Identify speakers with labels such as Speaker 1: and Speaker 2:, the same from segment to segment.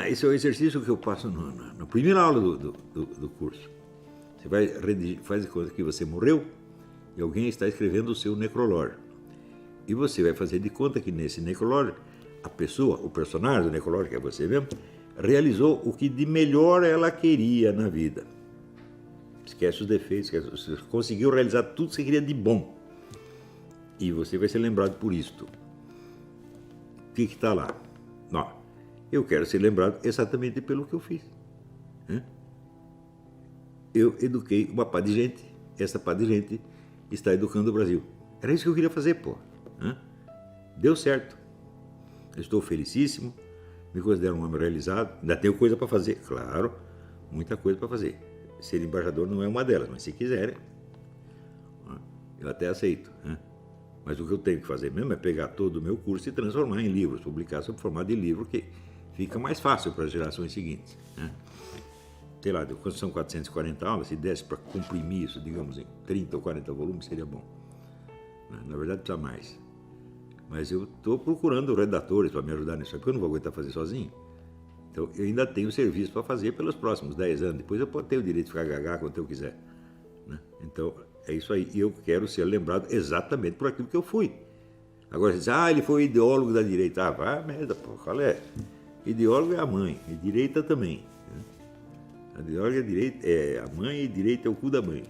Speaker 1: esse é o exercício que eu passo na primeira aula do curso. Você vai redigir, faz de conta que você morreu e alguém está escrevendo o seu necrológio. E você vai fazer de conta que nesse necrológio, a pessoa, o personagem do necrológio, que é você mesmo, realizou o que de melhor ela queria na vida. Esquece os defeitos, você conseguiu realizar tudo que você queria de bom. E você vai ser lembrado por isto. O que está lá? Não, eu quero ser lembrado exatamente pelo que eu fiz. Eu eduquei uma pá de gente, essa pá de gente está educando o Brasil. Era isso que eu queria fazer, pô. Deu certo. Eu estou felicíssimo, me considero um homem realizado, ainda tenho coisa para fazer, claro, muita coisa para fazer. Ser embaixador não é uma delas, mas se quiserem, eu até aceito. Mas o que eu tenho que fazer mesmo é pegar todo o meu curso e transformar em livros, publicar sob formato de livro, que fica mais fácil para as gerações seguintes. Sei lá, quando são 440 aulas, se desse para comprimir isso, digamos, em 30 ou 40 volumes, seria bom. Na verdade, precisa mais. Mas eu estou procurando redatores para me ajudar nisso, porque eu não vou aguentar fazer sozinho. Então, eu ainda tenho serviço para fazer pelos próximos 10 anos. Depois eu posso ter o direito de ficar gagá quanto eu quiser. Então, é isso aí. E eu quero ser lembrado exatamente por aquilo que eu fui. Agora, você diz, ele foi ideólogo da direita. Vai merda, pô, qual é? Ideólogo é a mãe, e direita também. A ideóloga é direita, é a mãe e direita é o cu da mãe.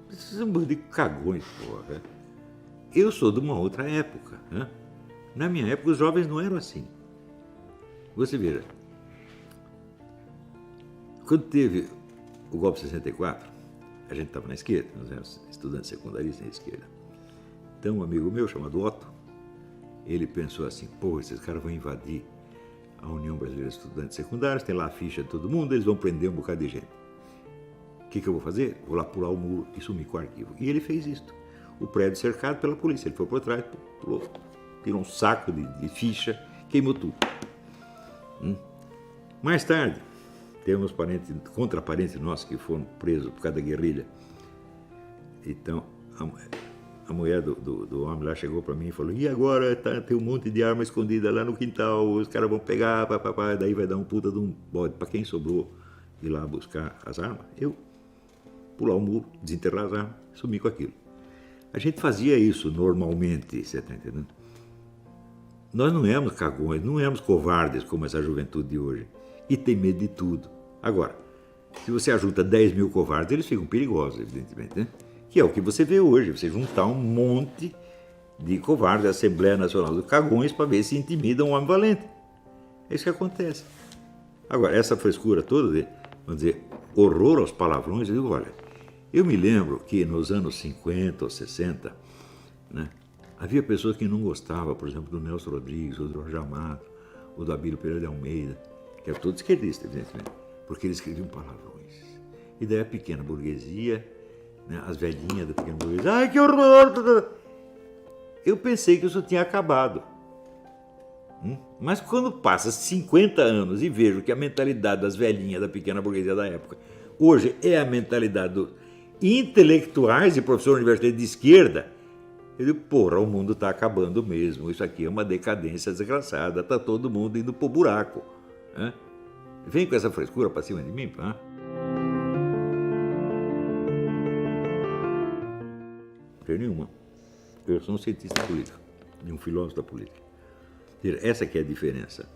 Speaker 1: Vocês são um bando de cagões, porra. Eu sou de uma outra época. Na minha época, os jovens não eram assim. Você veja, quando teve o golpe de 64, a gente estava na esquerda, nós éramos estudantes secundaristas na esquerda. Então, um amigo meu, chamado Otto, ele pensou assim, pô, esses caras vão invadir a União Brasileira de Estudantes Secundários, tem lá a ficha de todo mundo, eles vão prender um bocado de gente. O que eu vou fazer? Vou lá pular o muro e sumir com o arquivo. E ele fez isso. O prédio cercado pela polícia, ele foi por trás, pulou, tirou um saco de ficha, queimou tudo. Mais tarde, temos contraparentes nossos que foram presos por causa da guerrilha. Então, a mulher do homem lá chegou para mim e falou, e agora tem um monte de arma escondida lá no quintal, os caras vão pegar, daí vai dar um puta de um bode. Para quem sobrou ir lá buscar as armas, eu pular o muro, desenterrar as armas, sumir com aquilo. A gente fazia isso normalmente, você está entendendo? Nós não éramos cagões, não éramos covardes como essa juventude de hoje. E tem medo de tudo. Agora, se você ajunta 10 mil covardes, eles ficam perigosos, evidentemente, Que é o que você vê hoje, você juntar um monte de covardes da Assembleia Nacional dos Cagões para ver se intimida um homem valente. É isso que acontece. Agora, essa frescura toda de, vamos dizer, horror aos palavrões, eu digo, olha, eu me lembro que nos anos 50 ou 60, havia pessoas que não gostavam, por exemplo, do Nelson Rodrigues, ou do Jorge Amado, ou do Abílio Pereira de Almeida, que era todo esquerdista, evidentemente, porque eles escreviam palavrões. E daí a pequena burguesia, as velhinhas da pequena burguesia, ai, que horror! Eu pensei que isso tinha acabado. Mas quando passa 50 anos e vejo que a mentalidade das velhinhas da pequena burguesia da época hoje é a mentalidade dos intelectuais e professores universitários de esquerda, eu digo, porra, o mundo está acabando mesmo, isso aqui é uma decadência desgraçada, está todo mundo indo pro buraco. Vem com essa frescura para cima de mim, Não tem nenhuma. Eu sou um cientista político e um filósofo da política. Essa que é a diferença.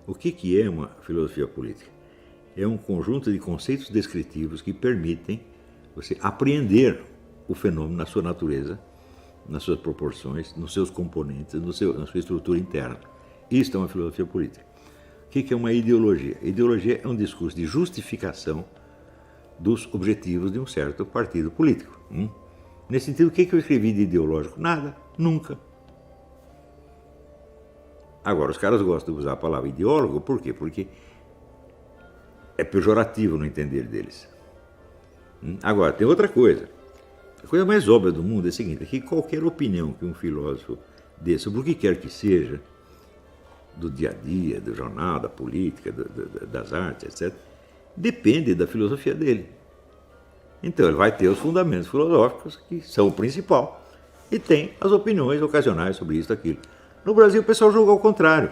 Speaker 1: O que é uma filosofia política? É um conjunto de conceitos descritivos que permitem você apreender o fenômeno na sua natureza, nas suas proporções, nos seus componentes, na sua estrutura interna. Isso é uma filosofia política. O que é uma ideologia? Ideologia é um discurso de justificação dos objetivos de um certo partido político. Nesse sentido, o que eu escrevi de ideológico? Nada, nunca. Agora, os caras gostam de usar a palavra ideólogo, por quê? Porque é pejorativo no entender deles. Agora, tem outra coisa. A coisa mais óbvia do mundo é a seguinte, é que qualquer opinião que um filósofo dê sobre o que quer que seja, do dia a dia, do jornal, da política, das artes, etc., depende da filosofia dele. Então, ele vai ter os fundamentos filosóficos, que são o principal, e tem as opiniões ocasionais sobre isso e aquilo. No Brasil o pessoal julga ao contrário.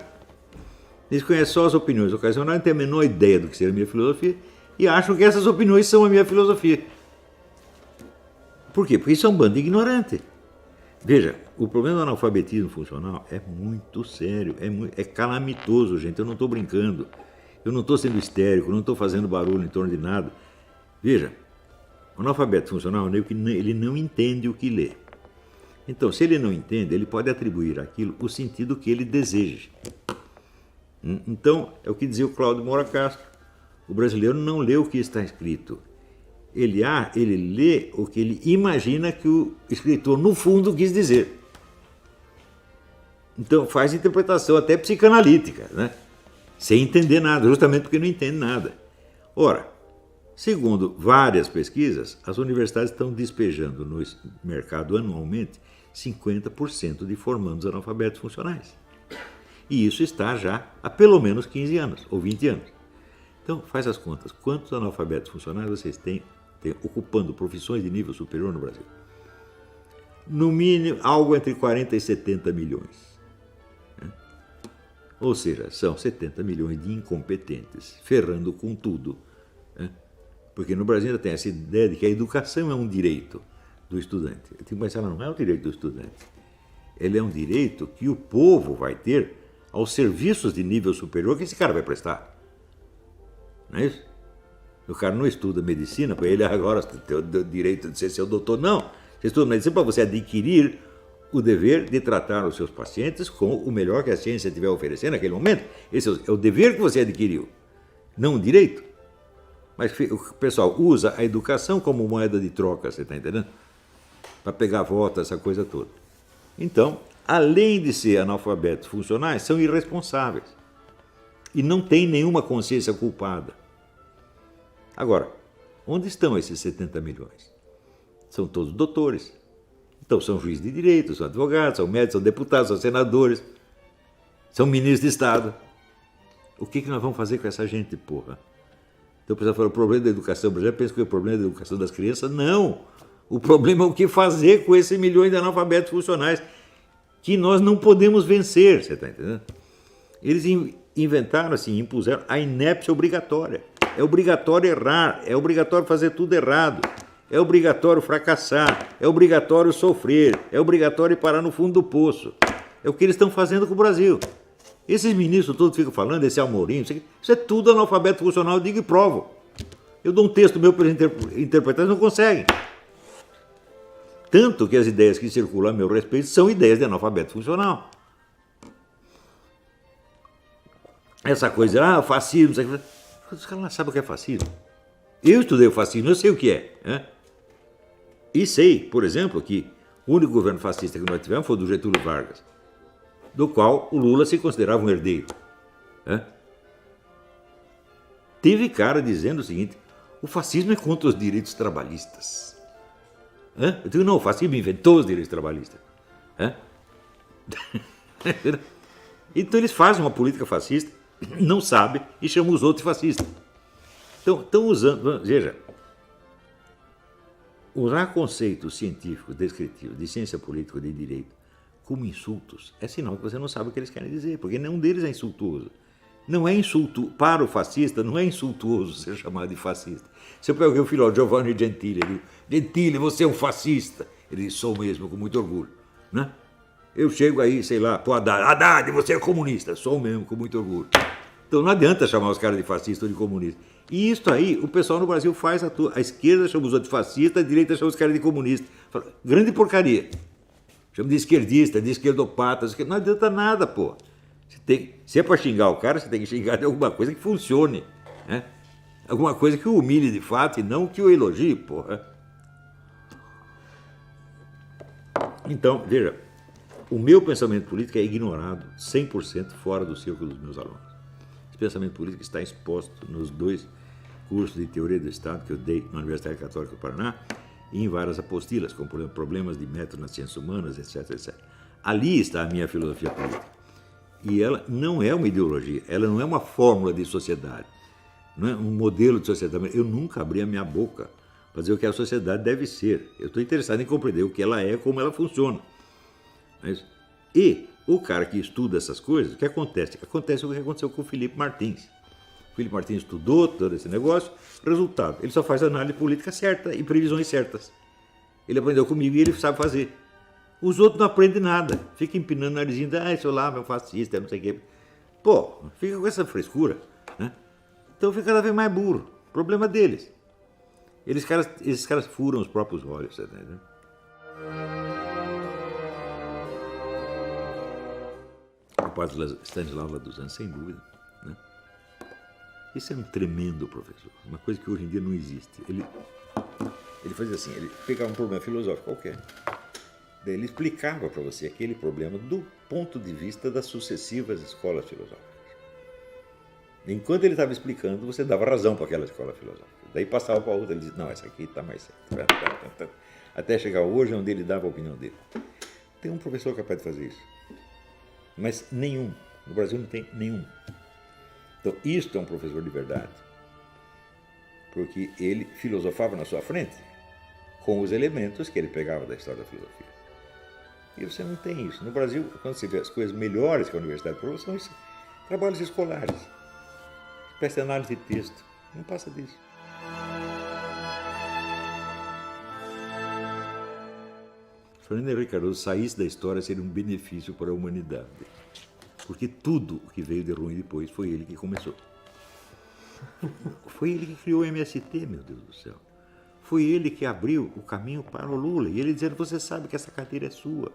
Speaker 1: Eles conhecem só as opiniões ocasionais, não têm a menor ideia do que seja a minha filosofia e acham que essas opiniões são a minha filosofia. Por quê? Porque isso é um bando de ignorante. Veja, o problema do analfabetismo funcional é muito sério, é calamitoso, gente. Eu não estou brincando, eu não estou sendo histérico, não estou fazendo barulho em torno de nada. Veja, o analfabeto funcional é um negro que ele não entende o que lê. Então, se ele não entende, ele pode atribuir àquilo o sentido que ele deseja. Então, é o que dizia o Cláudio Moura Castro. O brasileiro não lê o que está escrito. Ele lê o que ele imagina que o escritor, no fundo, quis dizer. Então, faz interpretação até psicanalítica, né? Sem entender nada, justamente porque não entende nada. Ora, segundo várias pesquisas, as universidades estão despejando no mercado anualmente 50% de formandos analfabetos funcionais. E isso está já há pelo menos 15 anos, ou 20 anos. Então, faz as contas. Quantos analfabetos funcionais vocês têm ocupando profissões de nível superior no Brasil? No mínimo, algo entre 40 e 70 milhões. Ou seja, são 70 milhões de incompetentes, ferrando com tudo. Porque no Brasil ainda tem essa ideia de que a educação é um direito do estudante. Eu tenho que pensar, não é um direito do estudante. Ele é um direito que o povo vai ter aos serviços de nível superior que esse cara vai prestar. Não é isso? O cara não estuda medicina, para ele agora tem o direito de ser seu doutor. Não, você estuda medicina para você adquirir o dever de tratar os seus pacientes com o melhor que a ciência estiver oferecendo naquele momento. Esse é o dever que você adquiriu, não o direito. Mas o pessoal usa a educação como moeda de troca, você está entendendo? Para pegar voto, essa coisa toda. Então, além de ser analfabetos funcionais, são irresponsáveis. E não têm nenhuma consciência culpada. Agora, onde estão esses 70 milhões? São todos doutores. Então, são juízes de direito, são advogados, são médicos, são deputados, são senadores, são ministros de Estado. O que nós vamos fazer com essa gente, porra? Então, o pessoal fala, o problema da educação brasileira, pensa que é o problema da educação das crianças. Não! O problema é o que fazer com esses milhões de analfabetos funcionais que nós não podemos vencer, você está entendendo? Eles inventaram, assim, impuseram a inépcia obrigatória. É obrigatório errar, é obrigatório fazer tudo errado, é obrigatório fracassar, é obrigatório sofrer, é obrigatório parar no fundo do poço. É o que eles estão fazendo com o Brasil. Esses ministros todos ficam falando, esse Amorim, isso é tudo analfabeto funcional, eu digo e provo. Eu dou um texto meu para eles interpretar, eles não conseguem. Tanto que as ideias que circulam a meu respeito são ideias de analfabeto funcional. Essa coisa, fascismo, os caras não sabem o que é fascismo. Eu estudei o fascismo, eu sei o que é. E sei, por exemplo, que o único governo fascista que nós tivemos foi o do Getúlio Vargas, do qual o Lula se considerava um herdeiro. Teve cara dizendo o seguinte, o fascismo é contra os direitos trabalhistas. Eu digo, não, o fascismo inventou os direitos trabalhistas. Então eles fazem uma política fascista, não sabem e chamam os outros de fascistas. Então, estão usando, veja, usar conceitos científicos, descritivos, de ciência política ou de direito, como insultos, é sinal que você não sabe o que eles querem dizer, porque nenhum deles é insultuoso. Não é insulto para o fascista, não é insultuoso ser chamado de fascista. Se eu peguei o filho Giovanni Gentili, ele diz, Gentili, você é um fascista. Ele diz, sou mesmo, com muito orgulho. Né? Eu chego aí, sei lá, pro Haddad, você é comunista. Sou mesmo, com muito orgulho. Então não adianta chamar os caras de fascista ou de comunista. E isso aí, o pessoal no Brasil faz a esquerda chama os outros de fascista, a direita chama os caras de comunista. Fala, grande porcaria. Chama de esquerdista, de esquerdopata, não adianta nada, pô. Se é para xingar o cara, você tem que xingar de alguma coisa que funcione. Né? Alguma coisa que o humilhe de fato e não que o elogie, porra. Então, veja, o meu pensamento político é ignorado 100% fora do círculo dos meus alunos. Esse pensamento político está exposto nos 2 cursos de teoria do Estado que eu dei na Universidade Católica do Paraná e em várias apostilas, como, por exemplo, problemas de método nas ciências humanas, etc, etc. Ali está a minha filosofia política. E ela não é uma ideologia, ela não é uma fórmula de sociedade, não é um modelo de sociedade. Eu nunca abri a minha boca para dizer o que a sociedade deve ser. Eu estou interessado em compreender o que ela é, como ela funciona. E o cara que estuda essas coisas, o que acontece? Acontece o que aconteceu com o Felipe Martins. O Felipe Martins estudou todo esse negócio, resultado, ele só faz análise política certa e previsões certas. Ele aprendeu comigo e ele sabe fazer. Os outros não aprendem nada, fica empinando o narizinho, seu lá, meu fascista, não sei o quê. Pô, fica com essa frescura, né? Então fica cada vez mais burro. Problema deles. Esses caras furam os próprios olhos, tá entendendo? O padre Stanislau Laduzan, sem dúvida, né? Esse é um tremendo professor, uma coisa que hoje em dia não existe. Ele fazia assim, ele pegava um problema filosófico qualquer, daí ele explicava para você aquele problema do ponto de vista das sucessivas escolas filosóficas. Enquanto ele estava explicando, você dava razão para aquela escola filosófica. Daí passava para a outra, ele dizia, não, essa aqui está mais certa. Até chegar hoje, onde ele dava a opinião dele. Tem um professor capaz de fazer isso. Mas nenhum. No Brasil não tem nenhum. Então, isto é um professor de verdade. Porque ele filosofava na sua frente com os elementos que ele pegava da história da filosofia. E você não tem isso. No Brasil, quando você vê as coisas melhores que a universidade produz, são trabalhos escolares. Espécie de análise de texto. Não passa disso. Fernando Henrique Cardoso saísse da história seria um benefício para a humanidade. Porque tudo o que veio de ruim depois foi ele que começou. Foi ele que criou o MST, meu Deus do céu. Foi ele que abriu o caminho para o Lula. E ele dizendo, você sabe que essa cadeira é sua.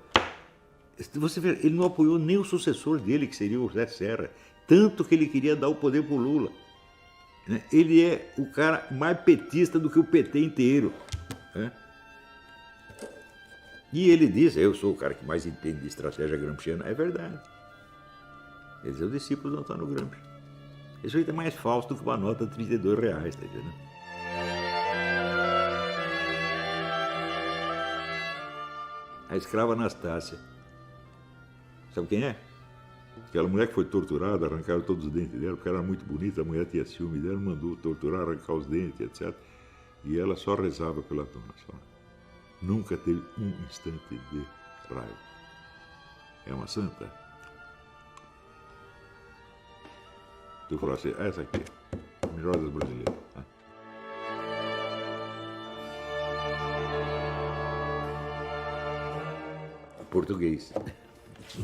Speaker 1: Você vê, ele não apoiou nem o sucessor dele, que seria o José Serra. Tanto que ele queria dar o poder para o Lula. Ele é o cara mais petista do que o PT inteiro. E ele diz, eu sou o cara que mais entende de estratégia gramsciana. É verdade. Ele é o discípulo do Antônio Gramsci. Isso aí é mais falso do que uma nota de R$32, tá entendendo? A escrava Anastácia. Sabe quem é? Aquela mulher que foi torturada, arrancaram todos os dentes dela, porque ela era muito bonita, a mulher tinha ciúme dela, mandou torturar, arrancar os dentes, etc. E ela só rezava pela dona, só. Nunca teve um instante de raiva. É uma santa. Tu falou assim, essa aqui, a melhor das brasileiras. Tá? Português.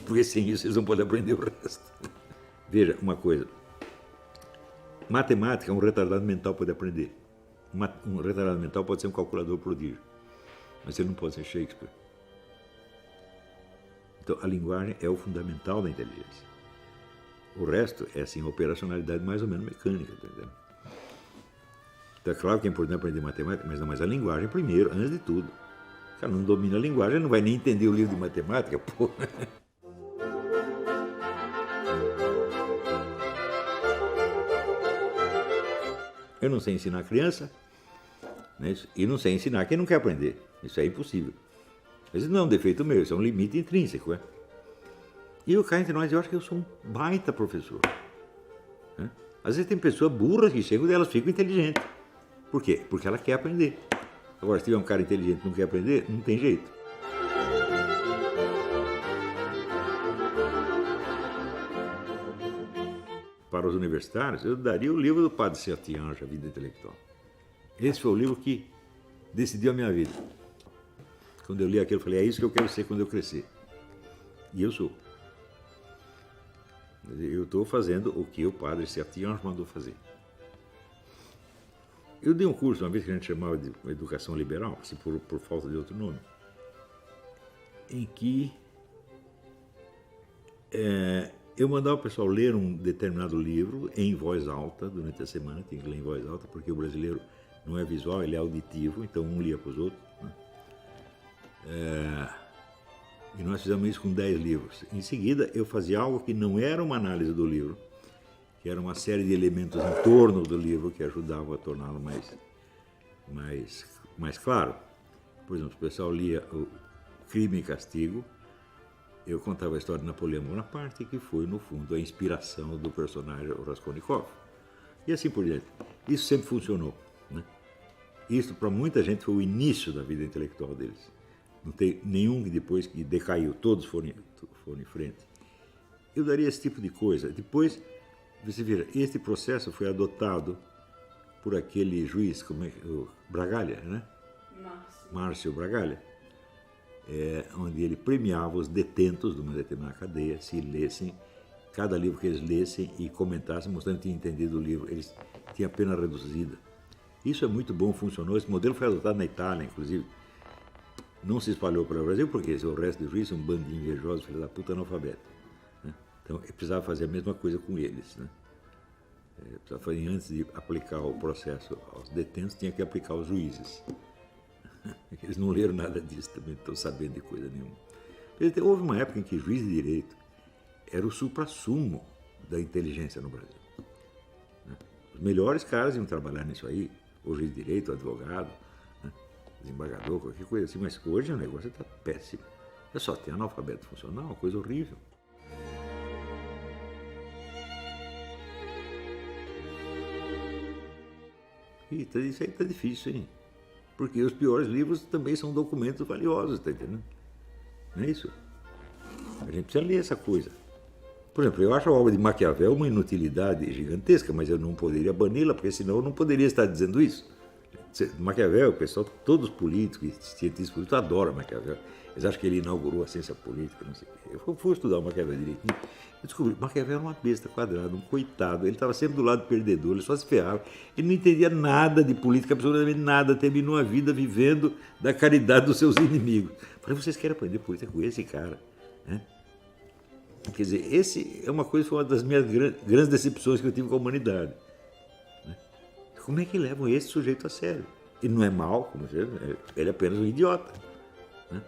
Speaker 1: Porque sem isso vocês não podem aprender o resto. Veja, uma coisa. Matemática, um retardado mental pode aprender. Um retardado mental pode ser um calculador prodígio. Mas ele não pode ser Shakespeare. Então, a linguagem é o fundamental da inteligência. O resto é, assim, operacionalidade mais ou menos mecânica, tá entendendo? Então, é claro que é importante aprender matemática, mas a linguagem primeiro, antes de tudo. O cara não domina a linguagem, não vai nem entender o livro de matemática, pô. Eu não sei ensinar criança, né? E não sei ensinar quem não quer aprender. Isso é impossível. Mas não é um defeito meu, isso é um limite intrínseco. E eu cá entre nós, eu acho que eu sou um baita professor. Às vezes tem pessoas burras que chegam e elas ficam inteligentes. Por quê? Porque ela quer aprender. Agora, se tiver um cara inteligente que não quer aprender, não tem jeito. Para os universitários, eu daria o livro do Padre Sertiange, A Vida Intelectual. Esse foi o livro que decidiu a minha vida. Quando eu li aquilo, eu falei, é isso que eu quero ser quando eu crescer. E eu sou. Eu estou fazendo o que o Padre Sertiange mandou fazer. Eu dei um curso, uma vez que a gente chamava de educação liberal, assim, por falta de outro nome, em que eu mandava o pessoal ler um determinado livro em voz alta durante a semana, tinha que ler em voz alta, porque o brasileiro não é visual, ele é auditivo, então um lia para os outros. Né? E nós fizemos isso com 10 livros. Em seguida, eu fazia algo que não era uma análise do livro, que era uma série de elementos em torno do livro que ajudavam a torná-lo mais claro. Por exemplo, o pessoal lia o Crime e Castigo, eu contava a história de Napoleão Bonaparte, que foi, no fundo, a inspiração do personagem Raskolnikov. E assim por diante. Isso sempre funcionou. Né? Isso, para muita gente, foi o início da vida intelectual deles. Não tem nenhum que depois que decaiu, todos foram em frente. eu daria esse tipo de coisa. Depois, você vira, este processo foi adotado por aquele juiz, como é que, o Bragalha, né? Márcio Bragalha, onde ele premiava os detentos de uma determinada cadeia se lessem, cada livro que eles lessem e comentassem, mostrando que tinham entendido o livro, eles tinham a pena reduzida. Isso é muito bom, funcionou. Esse modelo foi adotado na Itália, inclusive. Não se espalhou para o Brasil, porque o resto dos juízes, um bando de invejosos, filho da puta, analfabeto. Né? Então, eu precisava fazer a mesma coisa com eles. Né? Precisava fazer, antes de aplicar o processo aos detentos, tinha que aplicar aos juízes. Eles não leram nada disso, também não estão sabendo de coisa nenhuma. Houve uma época em que juiz de direito era o suprassumo da inteligência no Brasil. Né? Os melhores caras iam trabalhar nisso aí, o juiz de direito, o advogado, né? Desembargador, qualquer coisa assim, mas hoje o negócio está péssimo. É só ter analfabeto funcional, uma coisa horrível. E isso aí está difícil, hein? Porque os piores livros também são documentos valiosos, está entendendo? Não é isso? A gente precisa ler essa coisa. Por exemplo, eu acho a obra de Maquiavel uma inutilidade gigantesca, mas eu não poderia bani-la, porque senão eu não poderia estar dizendo isso. Maquiavel, o pessoal, todos os políticos e cientistas políticos adoram Maquiavel. Eles acham que ele inaugurou a ciência política, não sei o quê. Eu fui estudar o Maquiavel direitinho. Eu descobri que Maquiavel era uma besta quadrada, um coitado. Ele estava sempre do lado do perdedor, ele só se ferrava. Ele não entendia nada de política, absolutamente nada. Terminou a vida vivendo da caridade dos seus inimigos. Falei, vocês querem aprender política com esse cara? Né? Quer dizer, esse é uma coisa, foi uma das minhas grandes decepções que eu tive com a humanidade. Né? Como é que levam esse sujeito a sério? Ele não é mau, como você, ele é apenas um idiota. Né?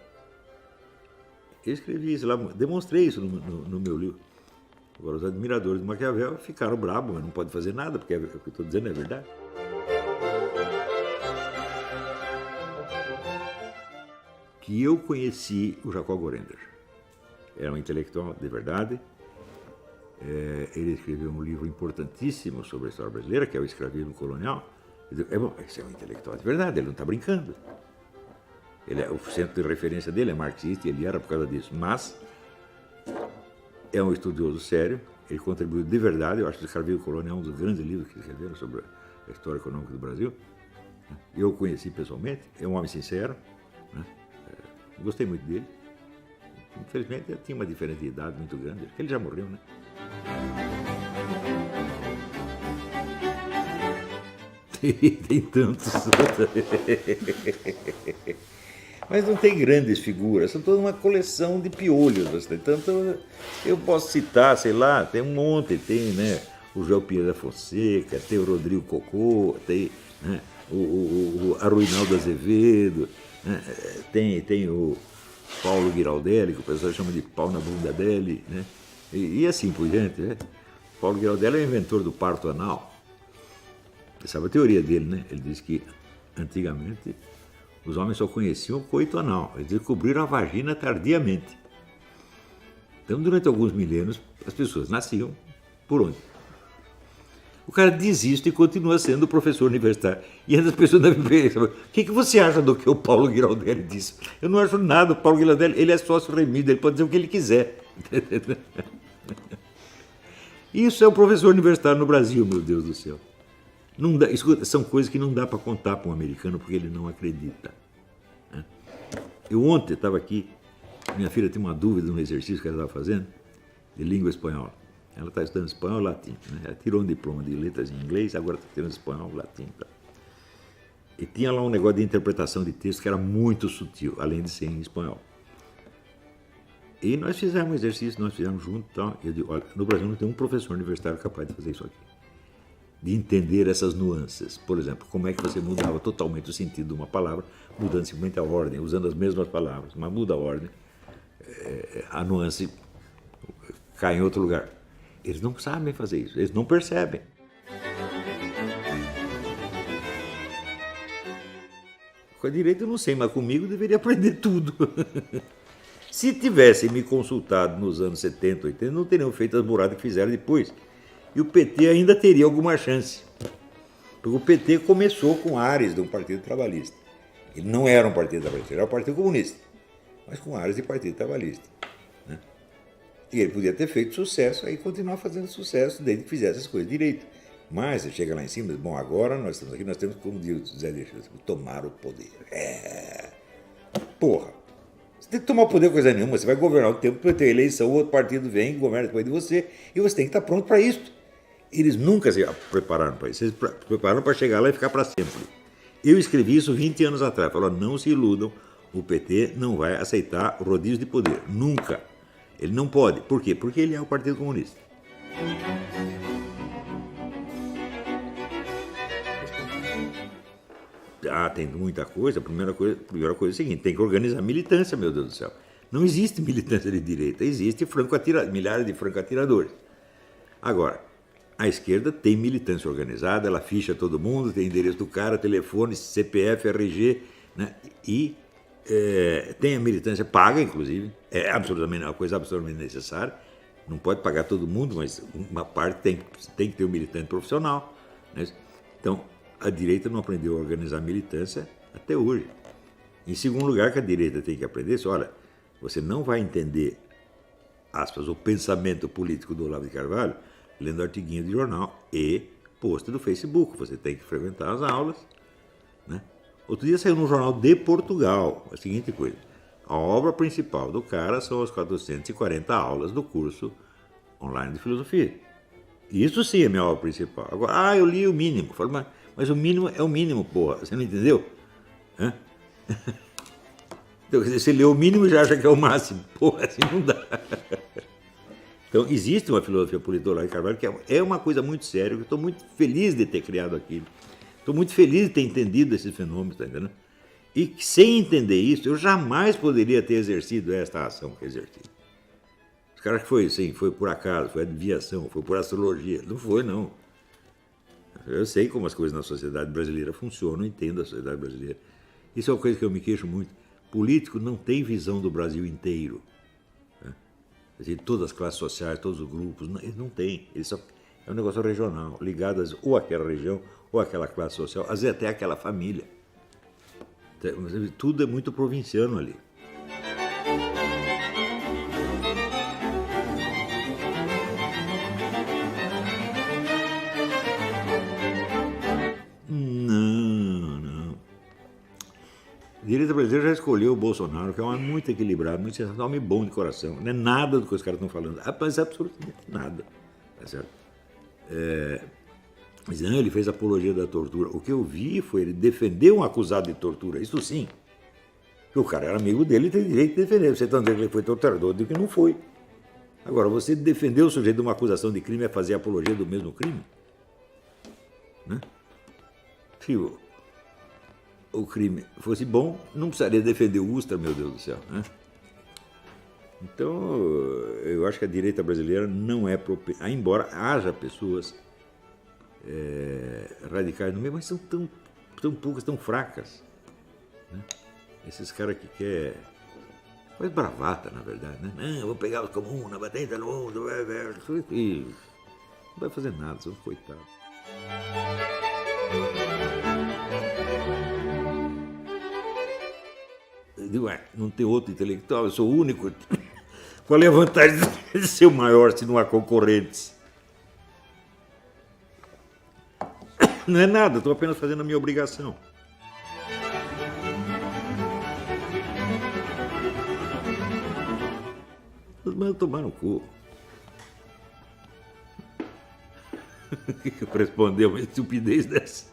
Speaker 1: Eu escrevi isso lá, demonstrei isso no meu livro. Agora, os admiradores de Maquiavel ficaram bravos, mas não pode fazer nada, porque o que eu estou dizendo é verdade. Que eu conheci o Jacob Gorender. Era um intelectual de verdade. Ele escreveu um livro importantíssimo sobre a história brasileira, que é o Escravismo Colonial. Bom, esse é um intelectual de verdade, ele não está brincando. O centro de referência dele é marxista e ele era por causa disso. Mas é um estudioso sério, ele contribuiu de verdade. Eu acho que o Escravismo Colonial é um dos grandes livros que escreveram sobre a história econômica do Brasil. Eu o conheci pessoalmente, é um homem sincero. Né? Gostei muito dele. Infelizmente, ele tinha uma diferença de idade muito grande. Acho que ele já morreu, né? Tem tantos. Mas não tem grandes figuras, são toda uma coleção de piolhos. Tanto eu posso citar, sei lá, tem um monte, tem, né, o João Pinheiro da Fonseca, tem o Rodrigo Cocô, tem, né, o Arruinaldo Azevedo, né, tem o Paulo Giraldelli, que o pessoal chama de pau na bunda dele, né? E assim por diante. Né? Paulo Giraldelli é o inventor do parto anal. Você sabe a teoria dele, né? Ele diz que antigamente os homens só conheciam o coito anal. Eles descobriram a vagina tardiamente. Então, durante alguns milênios, as pessoas nasciam por onde? O cara desiste e continua sendo professor universitário. E as pessoas devem pensar, o que você acha do que o Paulo Giraldelli disse? Eu não acho nada. O Paulo Giraldelli, ele é sócio remido, ele pode dizer o que ele quiser. Isso é o professor universitário no Brasil, meu Deus do céu. Não dá, escuta, são coisas que não dá para contar para um americano porque ele não acredita. Eu ontem estava aqui, minha filha tinha uma dúvida no exercício que ela estava fazendo, de língua espanhola. Ela está estudando espanhol e latim. Né? Ela tirou um diploma de letras em inglês, agora está tirando espanhol e latim. Tá? E tinha lá um negócio de interpretação de texto que era muito sutil, além de ser em espanhol. E nós fizemos um exercício, nós fizemos junto. Tá? Eu digo, olha, no Brasil não tem um professor universitário capaz de fazer isso aqui. De entender essas nuances. Por exemplo, como é que você mudava totalmente o sentido de uma palavra, mudando simplesmente a ordem, usando as mesmas palavras, mas muda a ordem, a nuance cai em outro lugar. Eles não sabem fazer isso, eles não percebem. Com a direita eu não sei, mas comigo eu deveria aprender tudo. Se tivessem me consultado nos anos 70, 80, não teriam feito as buradas que fizeram depois. E o PT ainda teria alguma chance. Porque o PT começou com ares de um partido trabalhista. Ele não era um partido trabalhista, era um partido comunista, mas com ares de partido trabalhista. Né? E ele podia ter feito sucesso e continuar fazendo sucesso desde que fizesse as coisas direito. Mas ele chega lá em cima e diz, bom, agora nós estamos aqui, nós temos, como diz o Zé Deixas, tomar o poder. Porra! Você tem que tomar o poder coisa nenhuma, você vai governar o tempo para ter eleição, o outro partido vem e governa depois de você, e você tem que estar pronto para isso. Eles nunca se prepararam para isso, eles se prepararam para chegar lá e ficar para sempre. Eu escrevi isso 20 anos atrás, falou, não se iludam, o PT não vai aceitar o rodízio de poder, nunca. Ele não pode. Por quê? Porque ele é o Partido Comunista. Ah, tem muita coisa. A primeira coisa é o seguinte, tem que organizar militância, meu Deus do céu. Não existe militância de direita, existe milhares de franco-atiradores. Agora, a esquerda tem militância organizada, ela ficha todo mundo, tem endereço do cara, telefone, CPF, RG, né? E tem a militância paga, inclusive, é absolutamente uma coisa absolutamente necessária. Não pode pagar todo mundo, mas uma parte tem que ter um militante profissional, né? Então, a direita não aprendeu a organizar militância até hoje. Em segundo lugar, que a direita tem que aprender, olha, você não vai entender, aspas, o pensamento político do Olavo de Carvalho lendo artiguinho de jornal e post do Facebook. Você tem que frequentar as aulas, né? Outro dia saiu no jornal de Portugal a seguinte coisa, a obra principal do cara são as 440 aulas do curso online de filosofia. Isso sim é minha obra principal. Agora, eu li o mínimo. Eu falo, mas o mínimo é o mínimo, porra. Você não entendeu? Hã? Então, você lê o mínimo e já acha que é o máximo. Porra, assim não dá. Então, existe uma filosofia política do Olavo de Carvalho que é uma coisa muito séria. Eu estou muito feliz de ter criado aquilo. Estou muito feliz de ter entendido esses fenômenos, tá entendendo? E sem entender isso, eu jamais poderia ter exercido esta ação que exerci. Os caras que foi assim, foi por acaso, foi adivinhação, foi por astrologia. Não foi, não. Eu sei como as coisas na sociedade brasileira funcionam, entendo a sociedade brasileira. Isso é uma coisa que eu me queixo muito. Político não tem visão do Brasil inteiro. Né? Quer dizer, todas as classes sociais, todos os grupos, eles não têm. Eles só, é um negócio regional, ligado ou àquela região, ou àquela classe social, às vezes até àquela família. Tudo é muito provinciano ali. Não. A direita brasileira já escolheu o Bolsonaro, que é um homem muito equilibrado, muito sensacional, um homem bom de coração. Não é nada do que os caras estão falando, mas absolutamente nada. Tá certo? Mas não, ele fez apologia da tortura. O que eu vi foi ele defender um acusado de tortura, isso sim. O cara era amigo dele e tem direito de defender. Você está dizendo que ele foi torturador, eu digo que não foi. Agora, você defender o sujeito de uma acusação de crime é fazer apologia do mesmo crime? Né? Se o crime fosse bom, não precisaria defender o Ustra, meu Deus do céu. Né? Então, eu acho que a direita brasileira não é propensa, embora haja pessoas radicais no meio, mas são tão poucas, tão fracas. Né? Esses caras que querem... Faz bravata, na verdade, né? Não, eu vou pegar os comuns, na batenta no mundo, e não vai fazer nada, são coitados. Eu digo, não tem outro intelectual, eu sou o único. Qual é a vantagem de ser o maior se não há concorrentes? Não é nada, estou apenas fazendo a minha obrigação. Os mandam tomar no cu. O que eu responder uma estupidez dessa?